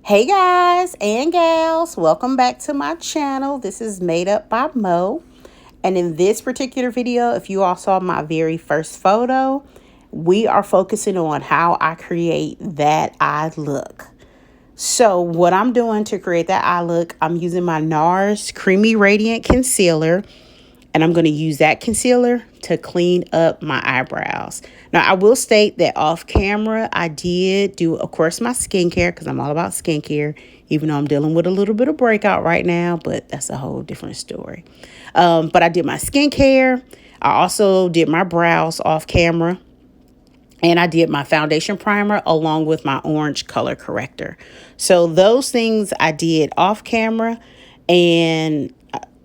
Hey guys and gals, welcome back to my channel. This is Made Up by Mo. And in this particular video, if you all saw my very first photo, we are focusing on how I create that eye look. So what I'm doing to create that eye look, I'm using my NARS Creamy Radiant Concealer. And I'm going to use that concealer to clean up my eyebrows. Now, I will state that off camera, I did do, of course, my skincare because I'm all about skincare, even though I'm dealing with a little bit of breakout right now, but that's a whole different story. But I did my skincare. I also did my brows off camera. And I did my foundation primer along with my orange color corrector. So those things I did off camera, and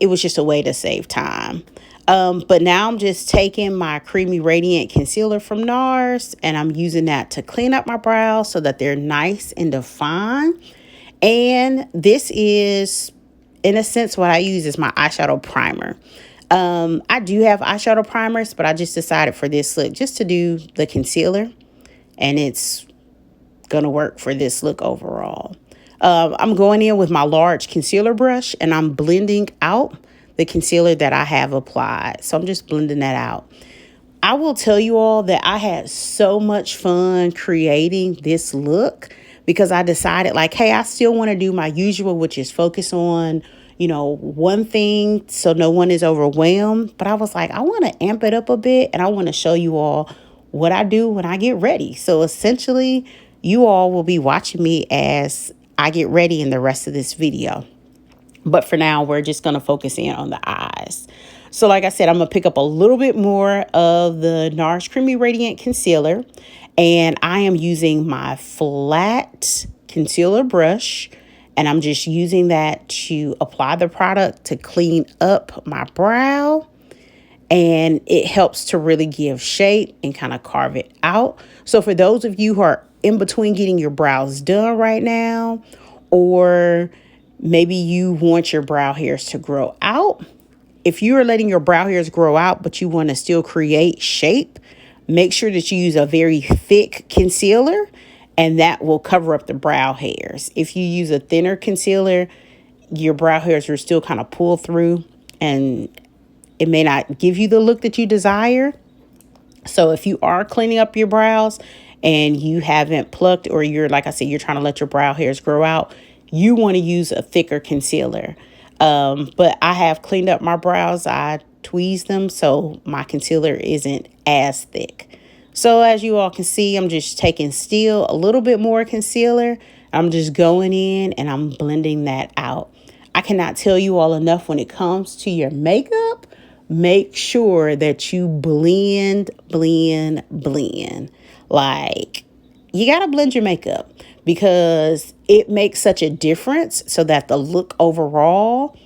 it was just a way to save time. But now I'm just taking my Creamy Radiant Concealer from NARS, and I'm using that to clean up my brows so that they're nice and defined. And this is, in a sense, what I use is my eyeshadow primer. I do have eyeshadow primers, but I just decided for this look just to do the concealer, and it's going to work for this look overall. I'm going in with my large concealer brush, and I'm blending out the concealer that I have applied. So I'm just blending that out. I will tell you all that I had so much fun creating this look because I decided like, hey, I still want to do my usual, which is focus on, one thing so no one is overwhelmed. But I was like, I want to amp it up a bit, and I want to show you all what I do when I get ready. So essentially, you all will be watching me as I get ready in the rest of this video. But for now, we're just going to focus in on the eyes. So like I said, I'm going to pick up a little bit more of the NARS Creamy Radiant Concealer. And I am using my flat concealer brush. And I'm just using that to apply the product to clean up my brow. And it helps to really give shape and kind of carve it out. So for those of you who are in between getting your brows done right now, or maybe you want your brow hairs to grow out. If you are letting your brow hairs grow out, but you want to still create shape, make sure that you use a very thick concealer, and that will cover up the brow hairs. If you use a thinner concealer, your brow hairs will still kind of pull through, and it may not give you the look that you desire. So if you are cleaning up your brows and you haven't plucked, or you're, like I said, you're trying to let your brow hairs grow out, you want to use a thicker concealer. But I have cleaned up my brows. I tweezed them, so my concealer isn't as thick. So as you all can see, I'm just taking still a little bit more concealer. I'm just going in and I'm blending that out. I cannot tell you all enough when it comes to your makeup. Make sure that you blend. Like, you got to blend your makeup because it makes such a difference so that the look overall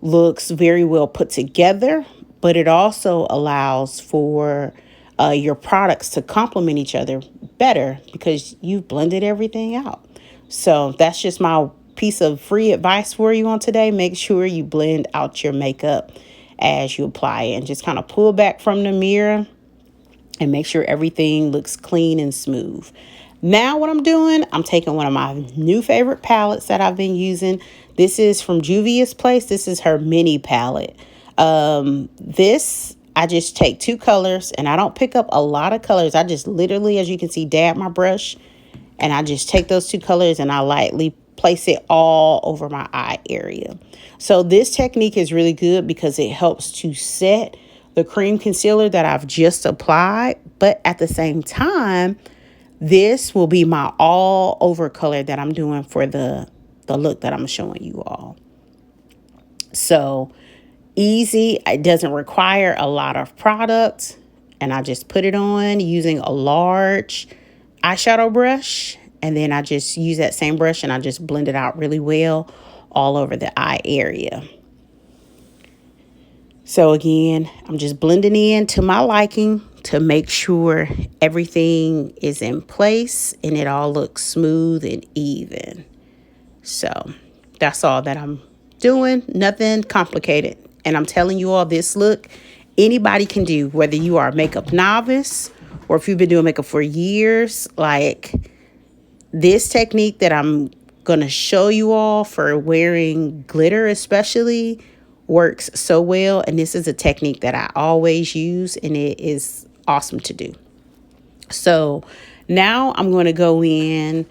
looks very well put together, but it also allows for your products to complement each other better because you've blended everything out. So that's just my piece of free advice for you on today. Make sure you blend out your makeup as you apply it, and just kind of pull back from the mirror and make sure everything looks clean and smooth. Now what I'm doing, I'm taking one of my new favorite palettes that I've been using. This is from Juvia's Place. This is her mini palette. I just take two colors, and I don't pick up a lot of colors. I just literally, as you can see, dab my brush, and I just take those two colors and I lightly place it all over my eye area. So this technique is really good because it helps to set the cream concealer that I've just applied, but at the same time, this will be my all over color that I'm doing for the look that I'm showing you all. So easy. It doesn't require a lot of product, and I just put it on using a large eyeshadow brush, and then I just use that same brush and I just blend it out really well all over the eye area. So again, I'm just blending in to my liking to make sure everything is in place and it all looks smooth and even. So that's all that I'm doing. Nothing complicated. And I'm telling you all, this look, anybody can do, whether you are a makeup novice or if you've been doing makeup for years. Like, this technique that I'm going to show you all for wearing glitter especially works so well. And this is a technique that I always use, and it is awesome to do. So now I'm going to go in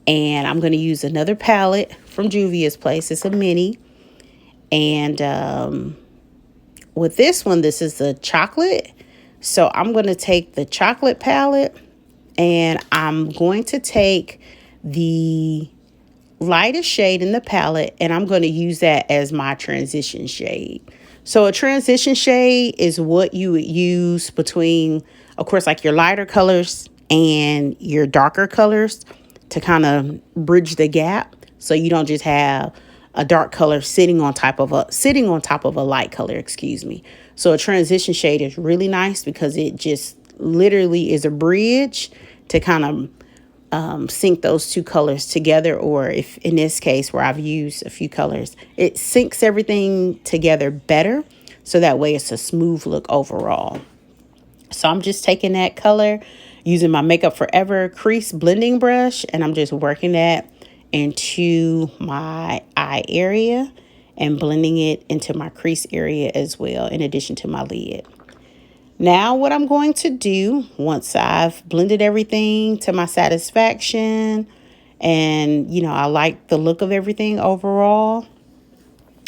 and I'm going to use another palette from Juvia's Place. It's a mini. And with this one, this is the chocolate. So I'm going to take the chocolate palette and I'm going to take the lightest shade in the palette and I'm going to use that as my transition shade. So a transition shade is what you would use between, of course, like your lighter colors and your darker colors to kind of bridge the gap. So you don't just have a dark color sitting on top of a light color, excuse me. So a transition shade is really nice because it just literally is a bridge to kind of sync those two colors together, or if in this case where I've used a few colors, it syncs everything together better. So that way it's a smooth look overall. So I'm just taking that color using my Makeup Forever crease blending brush, and I'm just working that into my eye area and blending it into my crease area as well, in addition to my lid. Now what I'm going to do, once I've blended everything to my satisfaction and, I like the look of everything overall,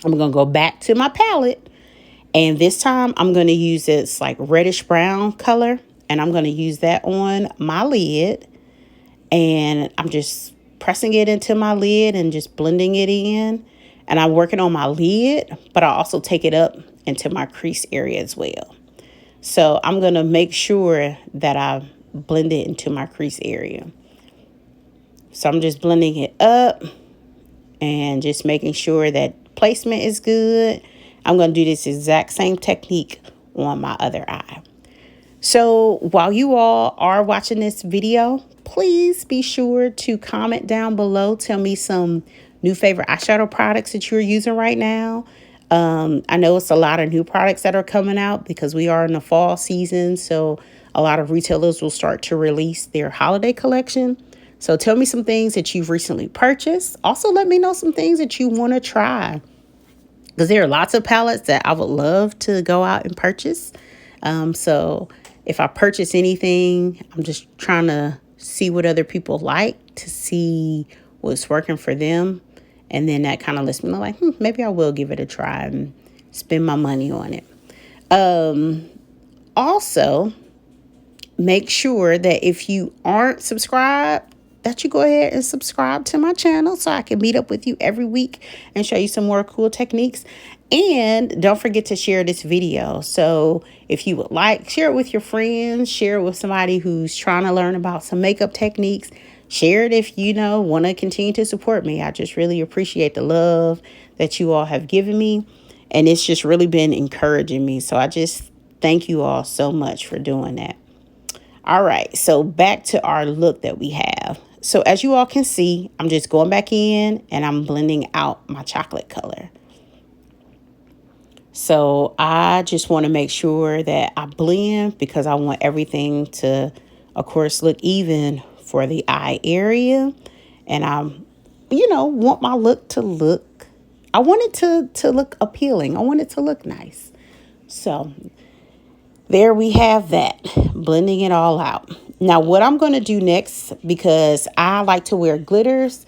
I'm going to go back to my palette. And this time I'm going to use this like reddish brown color. And I'm going to use that on my lid. And I'm just pressing it into my lid and just blending it in. And I'm working on my lid, but I also take it up into my crease area as well. So I'm going to make sure that I blend it into my crease area. So I'm just blending it up and just making sure that placement is good. I'm going to do this exact same technique on my other eye. So while you all are watching this video, please be sure to comment down below. Tell me some new favorite eyeshadow products that you're using right now. I know it's a lot of new products that are coming out because we are in the fall season. So a lot of retailers will start to release their holiday collection. So tell me some things that you've recently purchased. Also, let me know some things that you want to try, because there are lots of palettes that I would love to go out and purchase. So if I purchase anything, I'm just trying to see what other people like, to see what's working for them. And then that kind of lets me know, like, maybe I will give it a try and spend my money on it. Also, make sure that if you aren't subscribed, that you go ahead and subscribe to my channel so I can meet up with you every week and show you some more cool techniques. And don't forget to share this video. So if you would like, share it with your friends, share it with somebody who's trying to learn about some makeup techniques. Share it if you want to continue to support me. I just really appreciate the love that you all have given me. And it's just really been encouraging me. So I just thank you all so much for doing that. All right, so back to our look that we have. So as you all can see, I'm just going back in and I'm blending out my chocolate color. So I just want to make sure that I blend, because I want everything to, of course, look even for the eye area. And I, want my look to look, I want it to look appealing. I want it to look nice. So there we have that, blending it all out. Now what I'm going to do next, because I like to wear glitters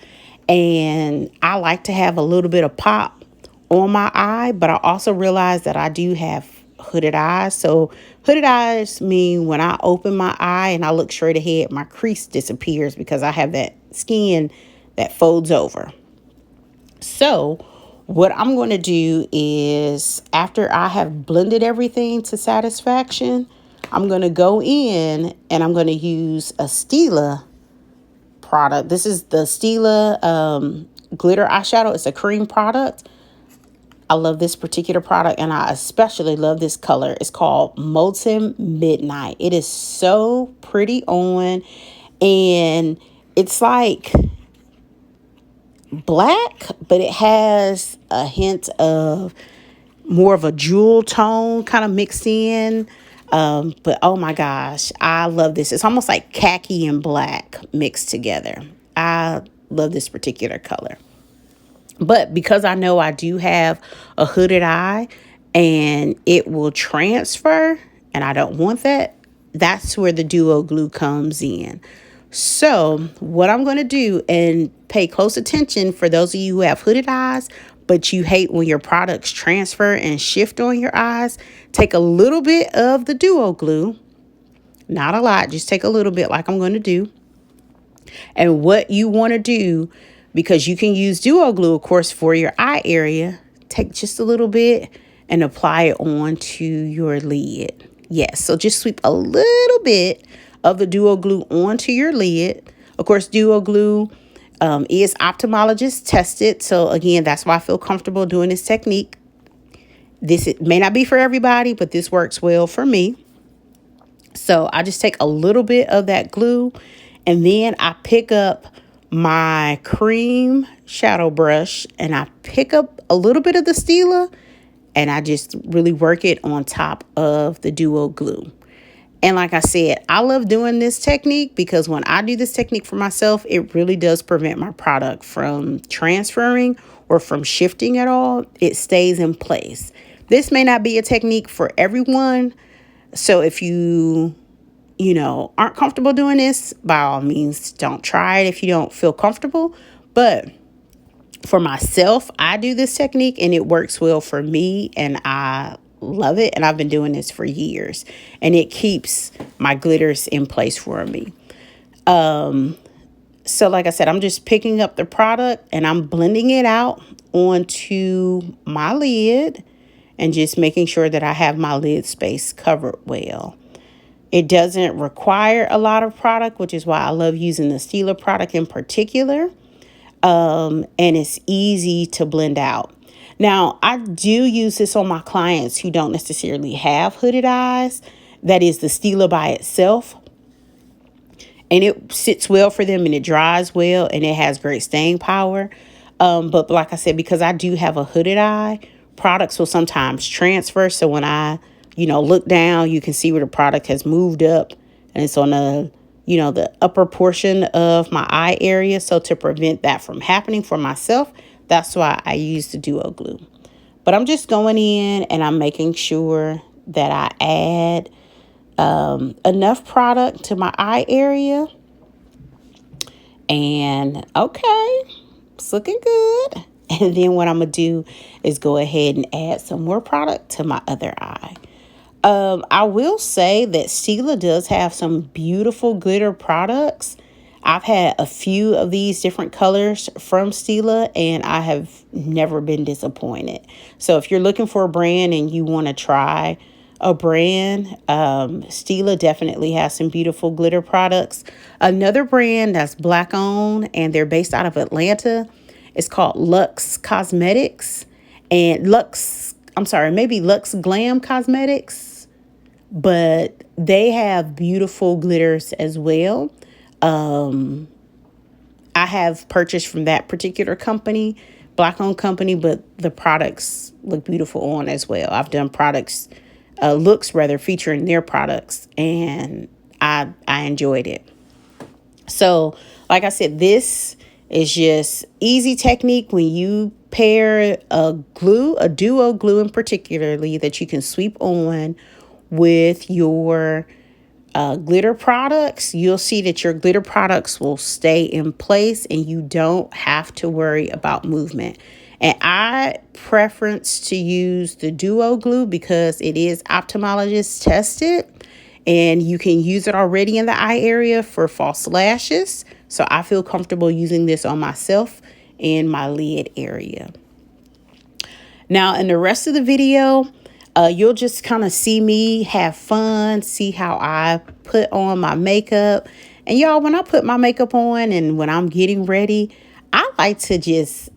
and I like to have a little bit of pop on my eye, but I also realize that I do have hooded eyes. So hooded eyes mean when I open my eye and I look straight ahead, my crease disappears because I have that skin that folds over. So what I'm going to do is, after I have blended everything to satisfaction, I'm going to go in and I'm going to use a Stila product. This is the Stila glitter eyeshadow. It's a cream product. I love this particular product, and I especially love this color. It's called Molten Midnight. It is so pretty on, and it's like black, but it has a hint of more of a jewel tone kind of mixed in. But oh my gosh, I love this. It's almost like khaki and black mixed together. I love this particular color. But because I know I do have a hooded eye and it will transfer and I don't want that, that's where the duo glue comes in. So what I'm going to do, and pay close attention for those of you who have hooded eyes, but you hate when your products transfer and shift on your eyes, take a little bit of the duo glue, not a lot, just take a little bit like I'm going to do. And what you want to do, because you can use duo glue, of course, for your eye area, take just a little bit and apply it onto your lid. Yes, so just sweep a little bit of the duo glue onto your lid. Of course, duo glue is ophthalmologist tested. So again, that's why I feel comfortable doing this technique. It may not be for everybody, but this works well for me. So I just take a little bit of that glue, and then I pick up my cream shadow brush and I pick up a little bit of the Stila and I just really work it on top of the duo glue. And like I said, I love doing this technique because when I do this technique for myself, it really does prevent my product from transferring or from shifting at all. It stays in place. This may not be a technique for everyone. So if you aren't comfortable doing this, by all means, don't try it if you don't feel comfortable. But for myself, I do this technique and it works well for me and I love it. And I've been doing this for years and it keeps my glitters in place for me. So like I said, I'm just picking up the product and I'm blending it out onto my lid and just making sure that I have my lid space covered well. It doesn't require a lot of product, which is why I love using the Stila product in particular. And it's easy to blend out. Now, I do use this on my clients who don't necessarily have hooded eyes. That is the Stila by itself. And it sits well for them and it dries well and it has great staying power. But like I said, because I do have a hooded eye, products will sometimes transfer. So when I, look down, you can see where the product has moved up and it's on the upper portion of my eye area. So to prevent that from happening for myself, that's why I use the duo glue. But I'm just going in and I'm making sure that I add enough product to my eye area. And okay, it's looking good. And then what I'm going to do is go ahead and add some more product to my other eye. I will say that Stila does have some beautiful glitter products. I've had a few of these different colors from Stila and I have never been disappointed. So if you're looking for a brand and you want to try a brand, Stila definitely has some beautiful glitter products. Another brand that's Black owned and they're based out of Atlanta, it's called Luxe Cosmetics and Luxe Glam Cosmetics. But they have beautiful glitters as well. I have purchased from that particular company, Black owned company, but the products look beautiful on as well. I've done looks featuring their products, and I enjoyed it. So, like I said, this is just easy technique when you pair a duo glue in particularly that you can sweep on with your glitter products. You'll see that your glitter products will stay in place and you don't have to worry about movement. And I preference to use the duo glue because it is ophthalmologist tested and you can use it already in the eye area for false lashes. So I feel comfortable using this on myself in my lid area. Now in the rest of the video, you'll just kind of see me have fun, see how I put on my makeup. And y'all, when I put my makeup on and when I'm getting ready, I like to just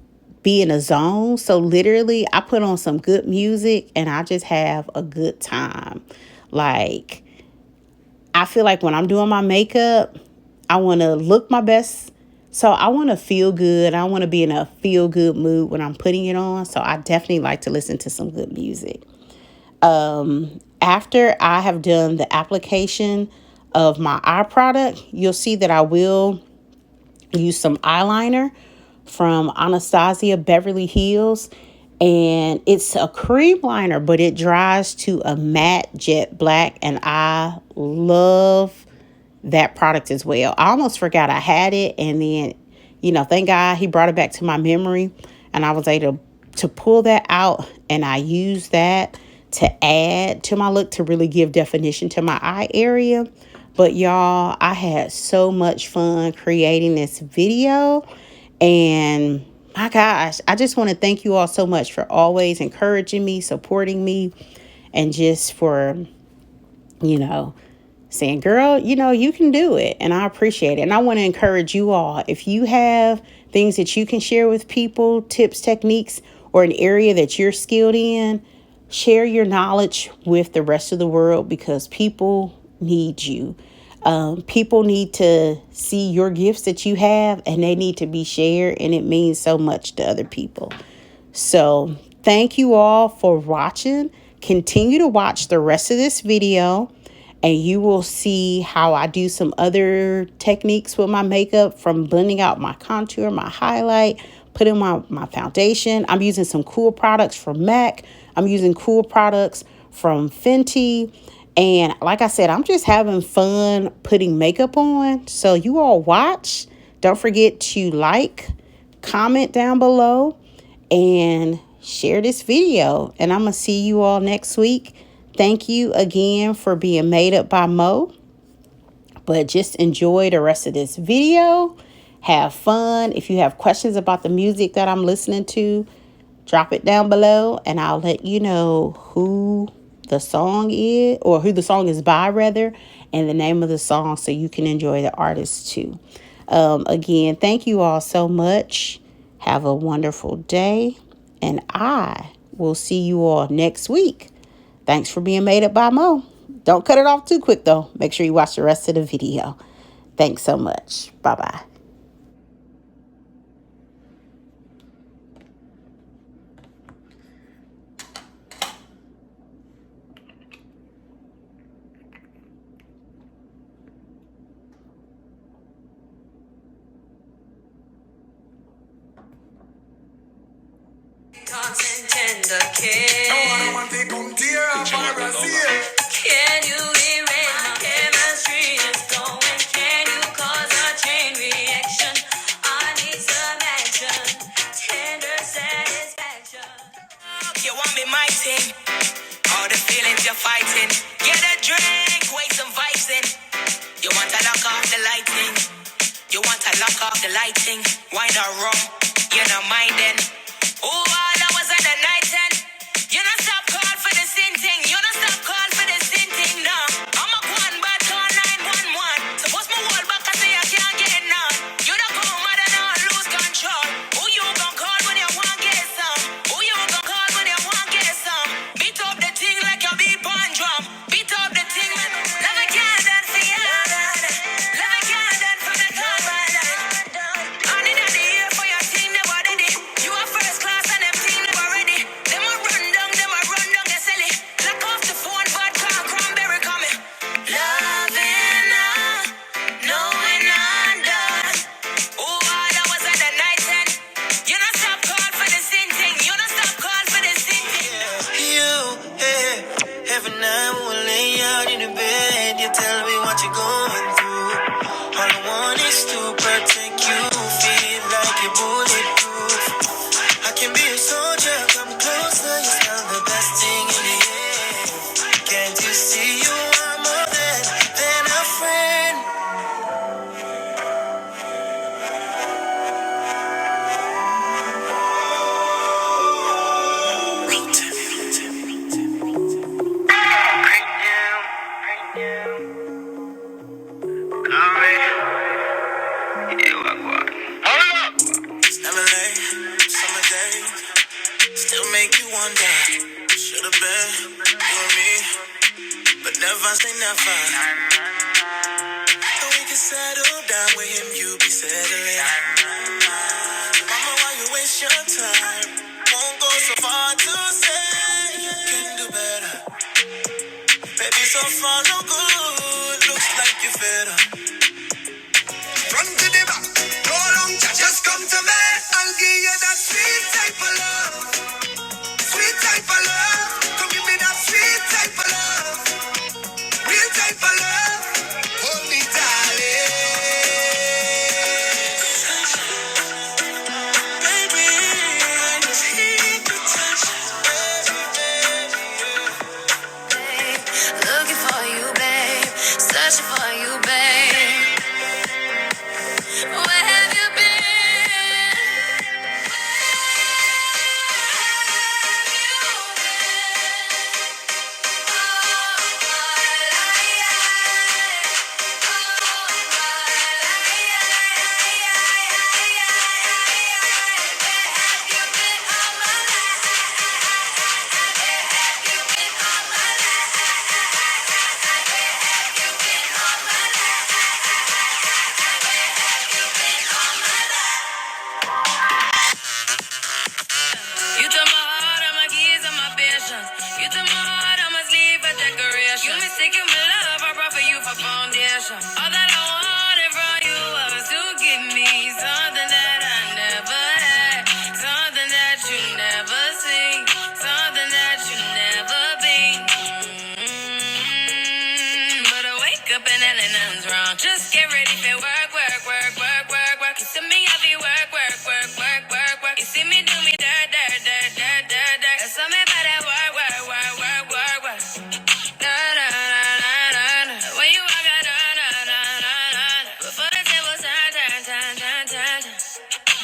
be in a zone. So literally, I put on some good music and I just have a good time. Like, I feel like when I'm doing my makeup, I want to look my best. So I want to feel good. I want to be in a feel good mood when I'm putting it on. So I definitely like to listen to some good music. After I have done the application of my eye product, you'll see that I will use some eyeliner from Anastasia Beverly Hills. And it's a cream liner, but it dries to a matte jet black. And I love that product as well. I almost forgot I had it. And then, thank God he brought it back to my memory. And I was able to pull that out. And I used that to add to my look to really give definition to my eye area. But y'all, I had so much fun creating this video. And my gosh, I just want to thank you all so much for always encouraging me, supporting me, and just for, saying, girl, you can do it. And I appreciate it. And I want to encourage you all. If you have things that you can share with people, tips, techniques, or an area that you're skilled in, share your knowledge with the rest of the world because people need you. People need to see your gifts that you have and they need to be shared. And it means so much to other people. So thank you all for watching. Continue to watch the rest of this video and you will see how I do some other techniques with my makeup, from blending out my contour, my highlight, putting my foundation. I'm using some cool products from MAC. I'm using cool products from Fenty. And like I said, I'm just having fun putting makeup on. So you all watch. Don't forget to like, comment down below, and share this video. And I'm going to see you all next week. Thank you again for being made up by Mo. But just enjoy the rest of this video. Have fun. If you have questions about the music that I'm listening to, drop it down below and I'll let you know who the song is, or who the song is by rather, and the name of the song so you can enjoy the artist too. Again, thank you all so much. Have a wonderful day, and I will see you all next week. Thanks for being made up by Mo. Don't cut it off too quick though. Make sure you watch the rest of the video. Thanks so much. Bye-bye. Tender care. No, I don't want to come tear up on Brazil. Can you erase my chemistry is going? Can you cause a chain reaction? I need some action, tender satisfaction. You want me my thing? All the feelings you're fighting. Get a drink, wait some vibes in. You want to lock off the lighting. You want to lock off the lighting. Why not rum? You're not minding. Oh, all hours of the night and you don't stop call for the same thing. You don't stop call for the same thing, no. I'm a one but call 911. Suppose my wall back I say I can't get none. You don't go mad and I lose control. Who you gon' call when you want get some? Who you gon' call when you want get some? Beat up the thing like a beat on drum. Beat up the thing like love a girl that for you. Love a girl that for the top of life. I need the ear for your team, never did it. You are first class and them team never ready. Them a run down, they sell it. Lock off the phone, but can't cranberry coming. Loving her, knowing I'm done. Oh, all hours of the night and you don't stop call for the same thing. You don't stop call for the same thing. Every night when we lay out in the bed, you tell me what you're going through. All I want is to protect you, feel like you're bulletproof. I can be a soldier, come closer, you sound the best thing in the air. Can't you see you are more than a friend? Never late, summer day, still make you wonder. Should've been you and me, but never say never. And we can settle down with him, you be settling. Baby, so far so good. Looks like you're fed up. Run to the back, no long chat, just come to me. I'll give you that sweet type of love. Sweet type of love. Come give me that sweet type of love. Real type of love. Hold me, darling. Baby, I just need to touch. Looking for you, babe. Searching for you, babe. Where have you been? You took my heart, all my keys, and my patience. You took my heart, I must leave a decoration. You mistaken my love, I brought for you for foundation. All that I wanted from you was to give me something that I never had, something that you never seen, something that you never been. But I wake up and nothing's wrong. Just get ready for work, work, work, work, work, work. You see me, I be work, work, work, work, work, work. You see me do me dirt, dirt, dirt, dirt, dirt, dirt. There's something about that work, work, work, work, work, work. Da, da, da, da, da, da. When you walk out, da, da, da, da, da. Before the table turn, turn, turn, turn, turn, turn.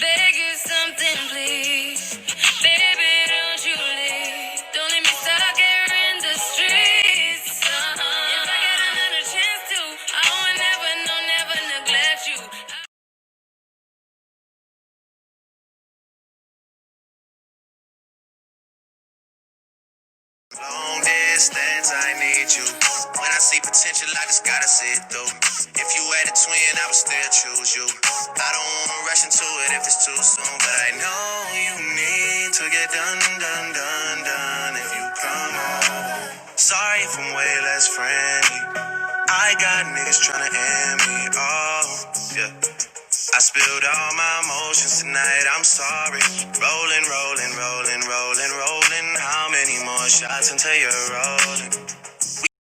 Beg you something, please. Baby, don't you leave. Don't leave me stuck here in the streets. If I get another chance to, I would never, no, never neglect you. Long distance, I need you. When I see potential, I just gotta see it through. If you had a twin, I would still choose you. I don't wanna rush into it if it's too soon, but I know you need to get done, done, done, done. If you come over, sorry if I'm way less friendly. I got niggas tryna end me. Oh, yeah. I spilled all my emotions tonight, I'm sorry. Rolling, rolling, rolling, rolling, rolling. How many more shots until you're rolling?